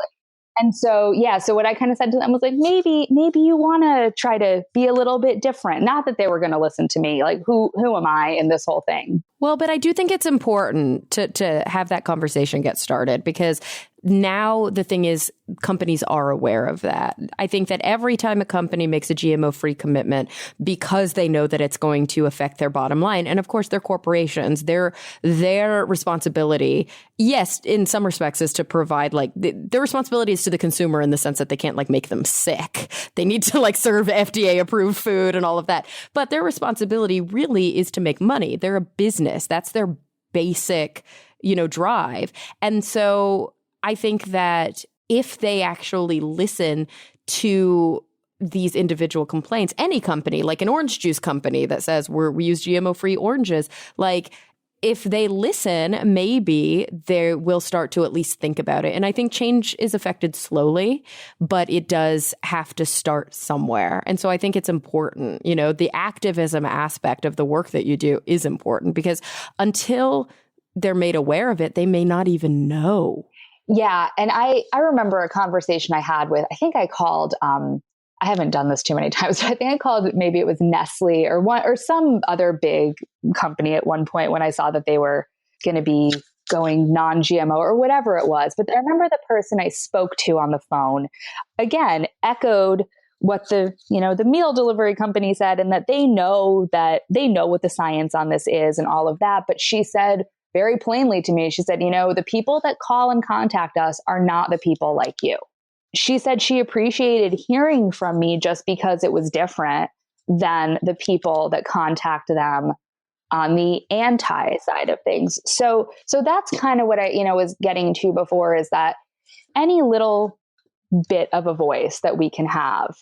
And so what I kind of said to them was like, maybe you want to try to be a little bit different. Not that they were going to listen to me. Like, who am I in this whole thing? Well, but I do think it's important to have that conversation get started because now the thing is, companies are aware of that. I think that every time a company makes a GMO-free commitment, because they know that it's going to affect their bottom line, and of course they're corporations, their responsibility, yes, in some respects, is to provide their responsibility is to the consumer in the sense that they can't make them sick. They need to serve FDA approved food and all of that. But their responsibility really is to make money. They're a business. That's their basic, drive. And so I think that if they actually listen to these individual complaints, any company, like an orange juice company that says we use GMO-free oranges, if they listen, maybe they will start to at least think about it. And I think change is affected slowly, but it does have to start somewhere. And so I think it's important, the activism aspect of the work that you do is important, because until they're made aware of it, they may not even know. Yeah. And I remember a conversation I had with, I think I called, I haven't done this too many times, but I think I called, maybe it was Nestle or some other big company at one point when I saw that they were going to be going non-GMO or whatever it was. But I remember the person I spoke to on the phone, again, echoed what the meal delivery company said, and that they know what the science on this is and all of that. But she said very plainly to me, she said, the people that call and contact us are not the people like you. She said she appreciated hearing from me just because it was different than the people that contact them on the anti side of things. So that's kind of what I, was getting to before, is that any little bit of a voice that we can have,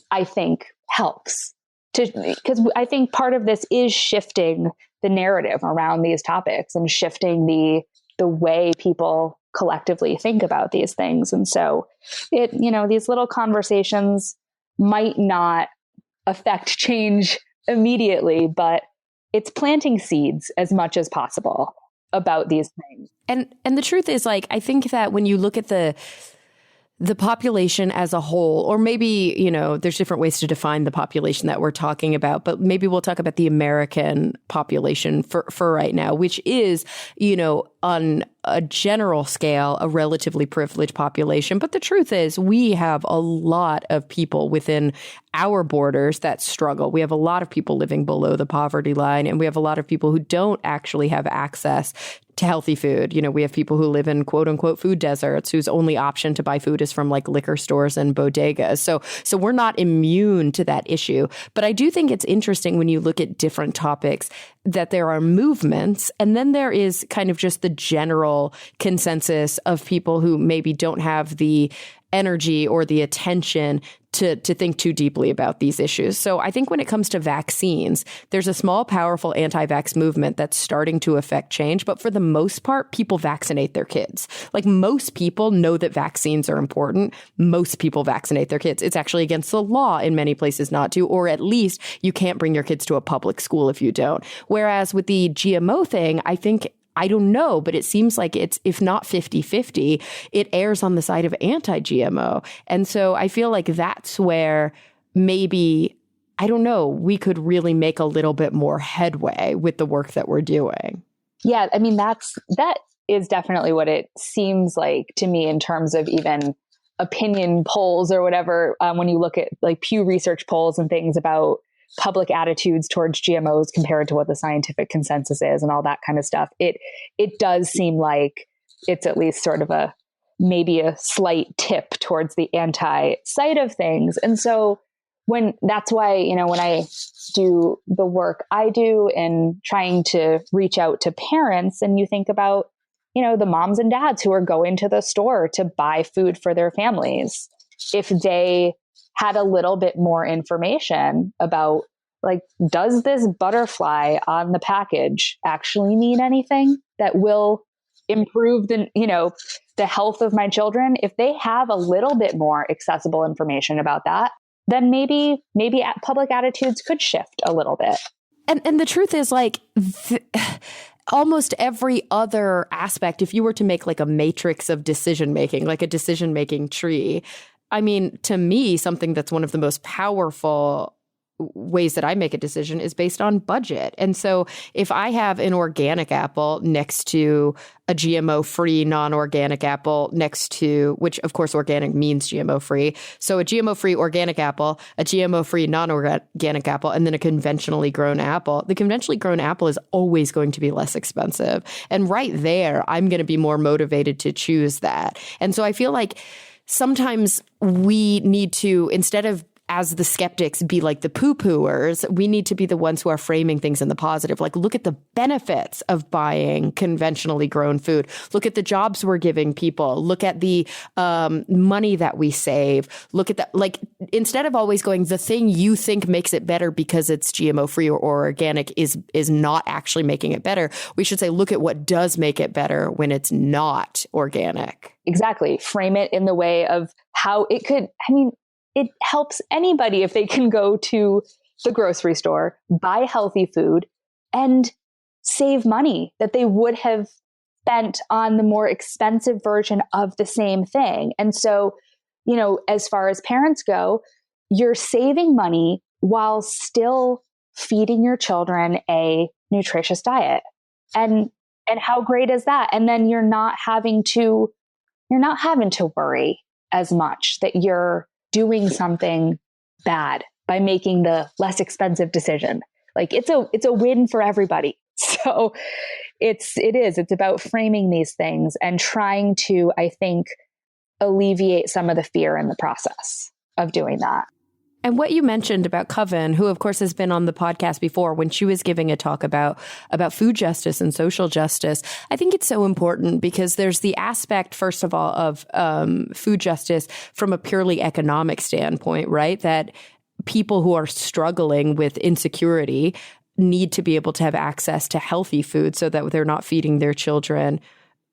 I think helps, because I think part of this is shifting the narrative around these topics and shifting the way people collectively think about these things. And so these little conversations might not affect change immediately, but it's planting seeds as much as possible about these things. And the truth is, I think that when you look at the population as a whole, or maybe, there's different ways to define the population that we're talking about, but maybe we'll talk about the American population for right now, which is, on a general scale, a relatively privileged population. But the truth is, we have a lot of people within our borders that struggle. We have a lot of people living below the poverty line, and we have a lot of people who don't actually have access to healthy food. We have people who live in quote unquote food deserts, whose only option to buy food is from liquor stores and bodegas. So we're not immune to that issue. But I do think it's interesting when you look at different topics that there are movements, and then there is kind of just the general consensus of people who maybe don't have the energy or the attention to think too deeply about these issues. So I think when it comes to vaccines, there's a small, powerful anti-vax movement that's starting to affect change. But for the most part, people vaccinate their kids. Most people know that vaccines are important. Most people vaccinate their kids. It's actually against the law in many places not to, or at least you can't bring your kids to a public school if you don't. Whereas with the GMO thing, I don't know, but it seems like it's, if not 50-50, it errs on the side of anti-GMO. And so I feel like that's where maybe, I don't know, we could really make a little bit more headway with the work that we're doing. Yeah, I mean, that is definitely what it seems like to me in terms of even opinion polls or whatever. When you look at Pew Research polls and things about public attitudes towards GMOs compared to what the scientific consensus is and all that kind of stuff, it does seem like it's at least sort of maybe a slight tip towards the anti side of things. And so that's why, when I do the work I do in trying to reach out to parents, and you think about, the moms and dads who are going to the store to buy food for their families, if they had a little bit more information about, does this butterfly on the package actually mean anything that will improve the health of my children? If they have a little bit more accessible information about that, then maybe public attitudes could shift a little bit. And the truth is, almost every other aspect, if you were to make a matrix of decision making, a decision making tree, I mean, to me, something that's one of the most powerful ways that I make a decision is based on budget. And so if I have an organic apple next to a GMO-free, non-organic apple next to, which of course organic means GMO-free. So a GMO-free organic apple, a GMO-free non-organic apple, and then a conventionally grown apple. The conventionally grown apple is always going to be less expensive. And right there, I'm going to be more motivated to choose that. And so I feel like sometimes we need to, instead of as the skeptics, be like the poo-pooers, we need to be the ones who are framing things in the positive. Like, look at the benefits of buying conventionally grown food. Look at the jobs we're giving people. Look at the money that we save. Look at that. Like, instead of always going, the thing you think makes it better because it's GMO-free or organic is not actually making it better. We should say, look at what does make it better when it's not organic. Exactly. Frame it in the way of how it could, it helps anybody if they can go to the grocery store, buy healthy food, and save money that they would have spent on the more expensive version of the same thing. And so, as far as parents go, you're saving money while still feeding your children a nutritious diet. And how great is that? And then you're not having to worry as much that you're doing something bad by making the less expensive decision. Like, it's a win for everybody. So it's about framing these things and trying to, I think, alleviate some of the fear in the process of doing that. And what you mentioned about Coven, who of course has been on the podcast before, when she was giving a talk about food justice and social justice, I think it's so important because there's the aspect, first of all, of food justice from a purely economic standpoint, right? That people who are struggling with insecurity need to be able to have access to healthy food so that they're not feeding their children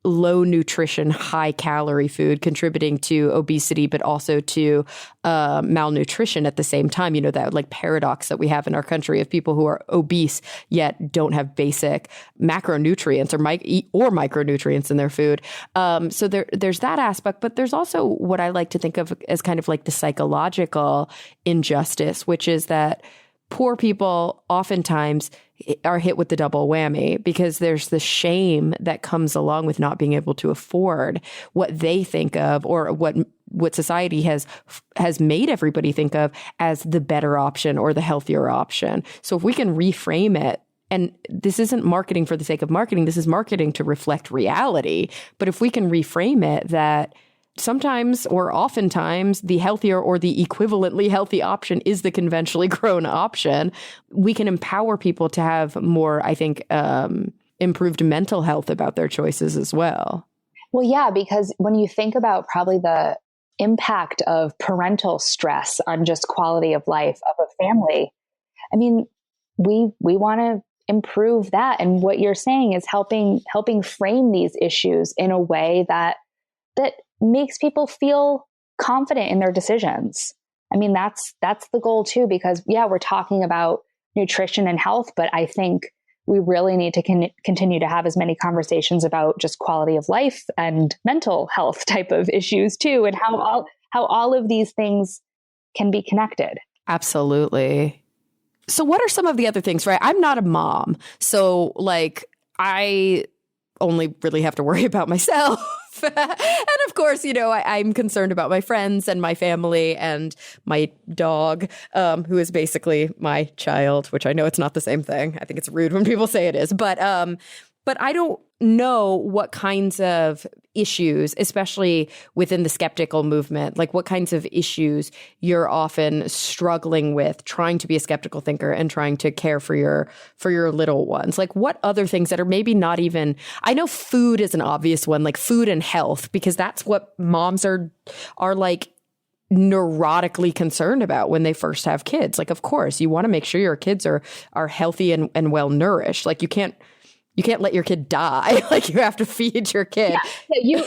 low nutrition, high calorie food, contributing to obesity, but also to malnutrition at the same time. That like paradox that we have in our country of people who are obese yet don't have basic macronutrients or micronutrients in their food. So there's that aspect, but there's also what I like to think of as kind of like the psychological injustice, which is that poor people oftentimes are hit with the double whammy because there's the shame that comes along with not being able to afford what they think of or what society has made everybody think of as the better option or the healthier option. So if we can reframe it, and this isn't marketing for the sake of marketing, this is marketing to reflect reality. But if we can reframe it that sometimes or oftentimes the healthier or the equivalently healthy option is the conventionally grown option, we can empower people to have more, I think, improved mental health about their choices as well. Well, yeah, because when you think about probably the impact of parental stress on just quality of life of a family, we want to improve that. And what you're saying is helping frame these issues in a way that makes people feel confident in their decisions. That's the goal too, because we're talking about nutrition and health, but I think we really need to continue to have as many conversations about just quality of life and mental health type of issues too, and how all of these things can be connected. Absolutely. So what are some of the other things, right? I'm not a mom, so I only really have to worry about myself. And of course, I'm concerned about my friends and my family and my dog, who is basically my child, which I know it's not the same thing. I think it's rude when people say it is. But I don't know what kinds of issues, especially within the skeptical movement, like what kinds of issues you're often struggling with trying to be a skeptical thinker and trying to care for your little ones. Like what other things that are maybe not even, I know food is an obvious one, like food and health, because that's what moms are like neurotically concerned about when they first have kids. Like, of course, you want to make sure your kids are healthy and well nourished. Like you can't let your kid die. Like you have to feed your kid. Yeah,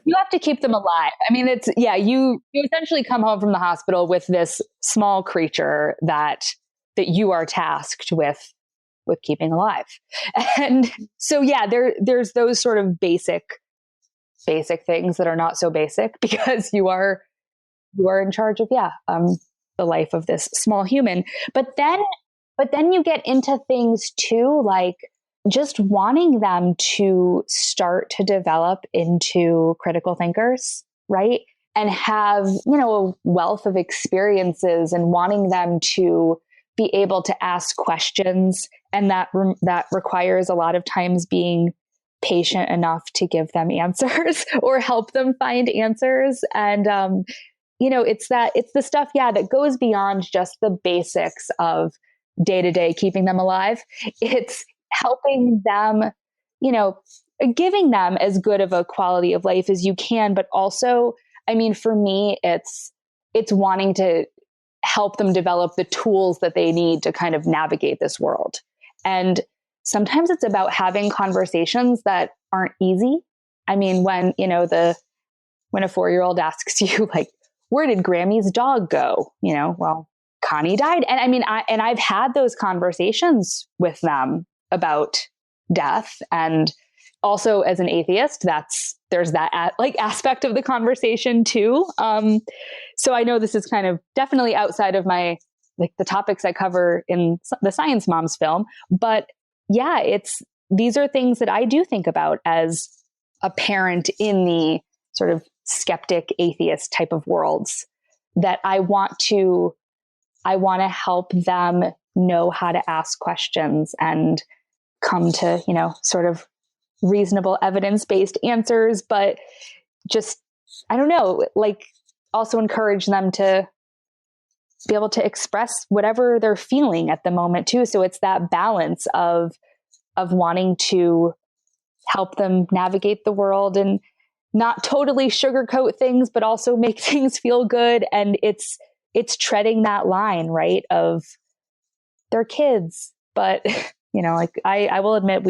you have to keep them alive. You essentially come home from the hospital with this small creature that you are tasked with keeping alive. And so, there's those sort of basic things that are not so basic because you are in charge of, the life of this small human. But then you get into things too, like just wanting them to start to develop into critical thinkers, right? And have, a wealth of experiences, and wanting them to be able to ask questions. And that requires a lot of times being patient enough to give them answers or help them find answers. And, it's the stuff, that goes beyond just the basics of day to day, keeping them alive. It's helping them, giving them as good of a quality of life as you can, but also, for me, it's wanting to help them develop the tools that they need to kind of navigate this world. And sometimes it's about having conversations that aren't easy. When, when a 4-year-old asks you, like, where did Grammy's dog go? Well, Connie died. And I've had those conversations with them about death. And also as an atheist, there's that aspect of the conversation too. So I know this is kind of definitely outside of my, the topics I cover in the Science Moms film, but yeah, these are things that I do think about as a parent in the sort of skeptic atheist type of worlds, that I want to help them know how to ask questions and come to, sort of reasonable evidence-based answers, but just, I don't know, also encourage them to be able to express whatever they're feeling at the moment too. So it's that balance of wanting to help them navigate the world and not totally sugarcoat things, but also make things feel good. And it's treading that line, right? Of they're kids, but I will admit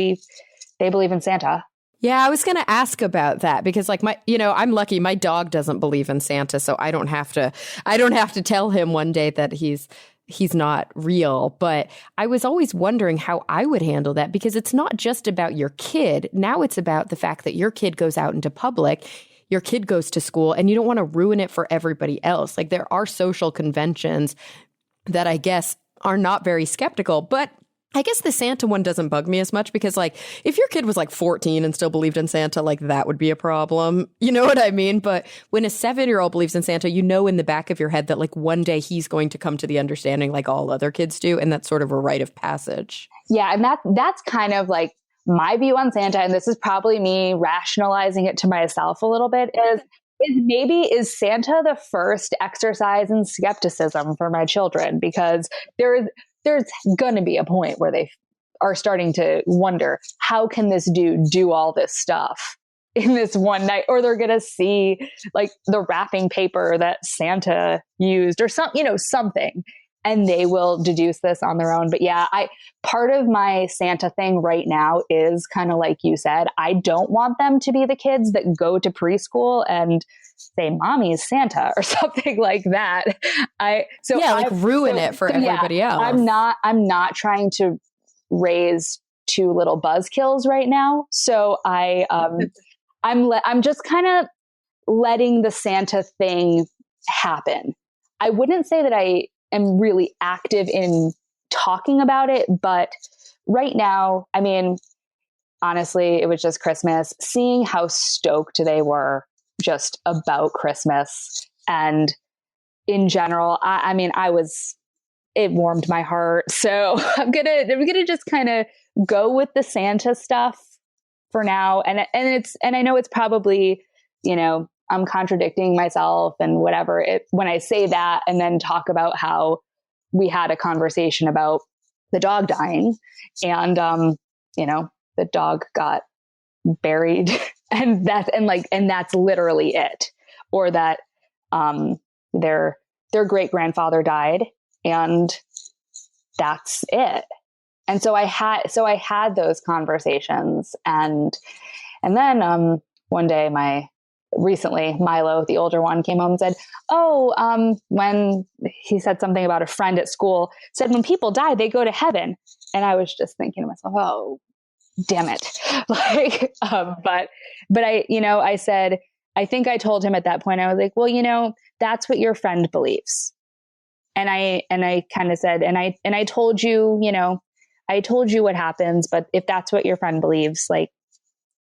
they believe in Santa. Yeah, I was going to ask about that because I'm lucky. My dog doesn't believe in Santa, so I don't have to tell him one day that he's not real. But I was always wondering how I would handle that, because it's not just about your kid. Now it's about the fact that your kid goes out into public, your kid goes to school, and you don't want to ruin it for everybody else. Like, there are social conventions that I guess are not very skeptical, but I guess the Santa one doesn't bug me as much because, if your kid was 14 and still believed in Santa, that would be a problem. You know what I mean? But when a 7-year-old believes in Santa, in the back of your head that one day he's going to come to the understanding like all other kids do. And that's sort of a rite of passage. Yeah. And that's kind of my view on Santa. And this is probably me rationalizing it to myself a little bit is Santa the first exercise in skepticism for my children? Because there's going to be a point where they are starting to wonder, how can this dude do all this stuff in this one night? Or they're going to see the wrapping paper that Santa used or something, and they will deduce this on their own. But yeah, part of my Santa thing right now is kind of like you said, I don't want them to be the kids that go to preschool and say, "Mommy is Santa" or something like that. Ruin it for everybody else. I'm not trying to raise two little buzzkills right now. So I'm just kind of letting the Santa thing happen. I wouldn't say that I am really active in talking about it, but right now, honestly, it was just Christmas, seeing how stoked they were just about Christmas. And in general, it warmed my heart. So I'm going to just kind of go with the Santa stuff for now. And I know it's probably, I'm contradicting myself and whatever when I say that, and then talk about how we had a conversation about the dog dying, and, the dog got buried and that's literally it. Or that, their great grandfather died and that's it. And so I had those conversations, and then, one day recently Milo, the older one, came home and said, when he said something about a friend at school, said when people die, they go to heaven. And I was just thinking to myself, oh, damn it. But I said, I think I told him at that point, I was like, well, that's what your friend believes. And I kind of said, and I told you, I told you what happens, but if that's what your friend believes, like,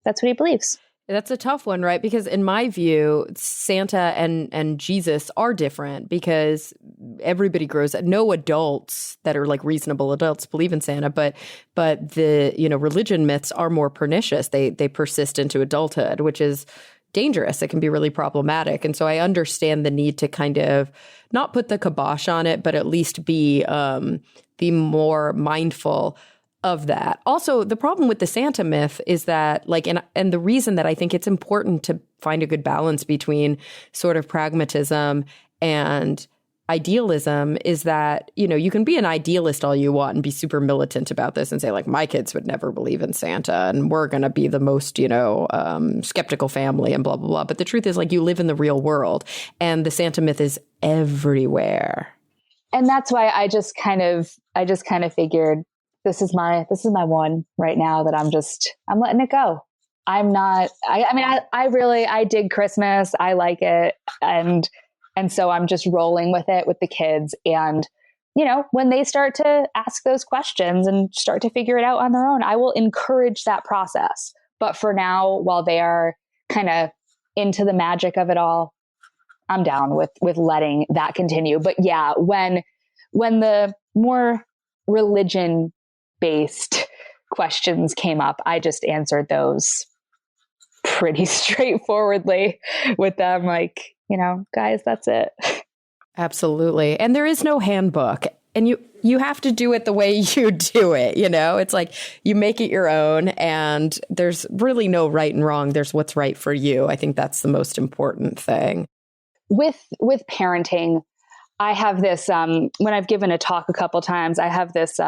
that's what he believes. That's a tough one, right? Because in my view, Santa and Jesus are different because everybody grows up. No adults that are like reasonable adults believe in Santa, but the, religion myths are more pernicious. They persist into adulthood, which is dangerous. It can be really problematic. And so I understand the need to kind of not put the kibosh on it, but at least be more mindful of that. Also, the problem with the Santa myth is that, like, and the reason that I think it's important to find a good balance between sort of pragmatism and idealism is that, you can be an idealist all you want and be super militant about this and say, like, my kids would never believe in Santa and we're going to be the most, skeptical family and blah, blah, blah. But the truth is, like, you live in the real world and the Santa myth is everywhere. And that's why I just kind of figured, this is my one right now that I'm letting it go. I'm not, I dig Christmas. I like it. And so I'm just rolling with it with the kids. And, when they start to ask those questions and start to figure it out on their own, I will encourage that process. But for now, while they are kind of into the magic of it all, I'm down with letting that continue. But yeah, when the more religion-based questions came up, I just answered those pretty straightforwardly with them, like, guys, that's it. Absolutely. And there is no handbook. And you have to do it the way you do it. It's like you make it your own and there's really no right and wrong. There's what's right for you. I think that's the most important thing. With parenting, I have this, when I've given a talk a couple times, I have this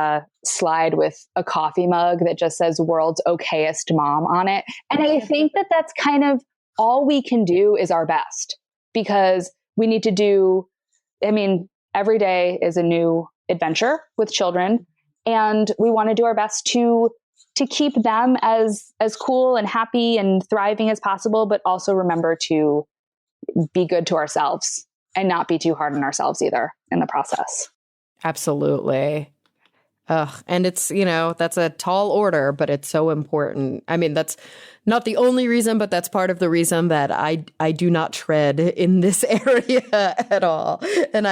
slide with a coffee mug that just says world's okayest mom on it. And I think that that's kind of all we can do is our best, because we need to do, every day is a new adventure with children. And we want to do our best to keep them as cool and happy and thriving as possible, but also remember to be good to ourselves and not be too hard on ourselves either in the process. Absolutely. And it's, that's a tall order, but it's so important. That's not the only reason, but that's part of the reason that I do not tread in this area at all. And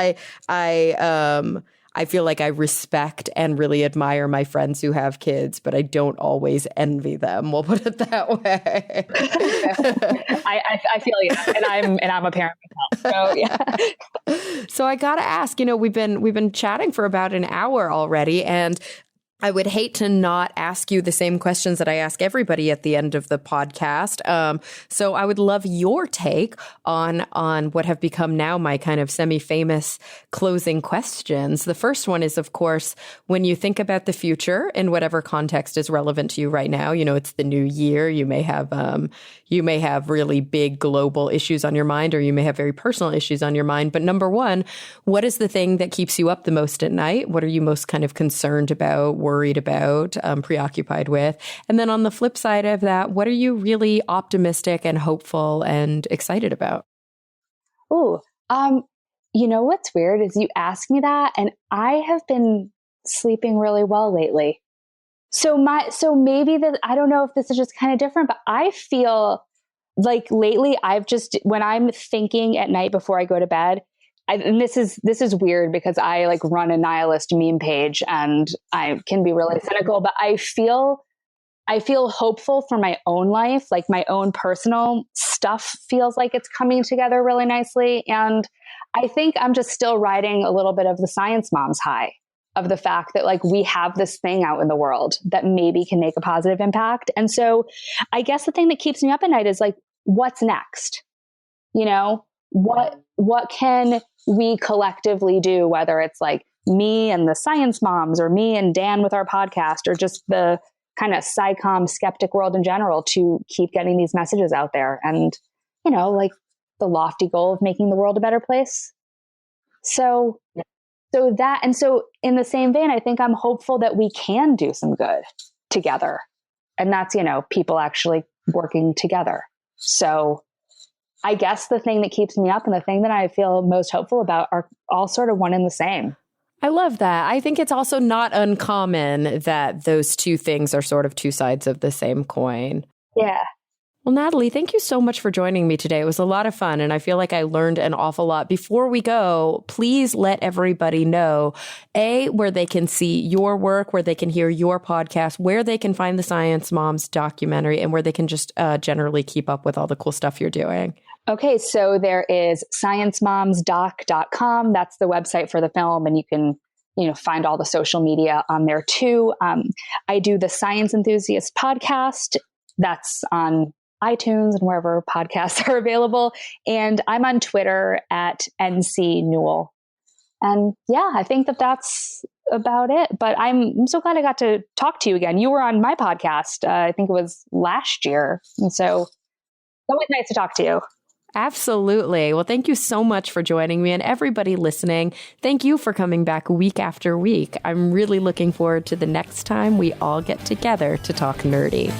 I feel like I respect and really admire my friends who have kids, but I don't always envy them. We'll put it that way. I feel you, and I'm a parent myself. So yeah. So I gotta ask, we've been chatting for about an hour already, and I would hate to not ask you the same questions that I ask everybody at the end of the podcast. So I would love your take on what have become now my kind of semi-famous closing questions. The first one is, of course, when you think about the future in whatever context is relevant to you right now, it's the new year. You may have really big global issues on your mind, or you may have very personal issues on your mind. But number one, what is the thing that keeps you up the most at night? What are you most kind of concerned about, worried about, preoccupied with? And then on the flip side of that, what are you really optimistic and hopeful and excited about? Oh, what's weird is you ask me that, and I have been sleeping really well lately. So maybe that, I don't know if this is just kind of different, but I feel like lately when I'm thinking at night before I go to bed, and this is weird because I like run a nihilist meme page and I can be really cynical, but I feel hopeful for my own life. Like my own personal stuff feels like it's coming together really nicely. And I think I'm just still riding a little bit of the science mom's high of the fact that like we have this thing out in the world that maybe can make a positive impact. And so I guess the thing that keeps me up at night is like, what's next? What can we collectively do, whether it's like me and the science moms or me and Dan with our podcast, or just the kind of SciComm skeptic world in general, to keep getting these messages out there and, like the lofty goal of making the world a better place. So in the same vein, I think I'm hopeful that we can do some good together. And that's, people actually working together. So I guess the thing that keeps me up and the thing that I feel most hopeful about are all sort of one and the same. I love that. I think it's also not uncommon that those two things are sort of two sides of the same coin. Yeah. Well, Natalie, thank you so much for joining me today. It was a lot of fun, and I feel like I learned an awful lot. Before we go, please let everybody know, A, where they can see your work, where they can hear your podcast, where they can find the Science Moms documentary, and where they can just generally keep up with all the cool stuff you're doing. Okay, so there is sciencemomsdoc.com. That's the website for the film, and you can find all the social media on there too. I do the Science Enthusiast Podcast. That's on iTunes and wherever podcasts are available. And I'm on Twitter at NC Newell. And yeah, I think that's about it. But I'm so glad I got to talk to you again. You were on my podcast, I think it was last year. And so it was nice to talk to you. Absolutely. Well, thank you so much for joining me, and everybody listening, thank you for coming back week after week. I'm really looking forward to the next time we all get together to talk nerdy.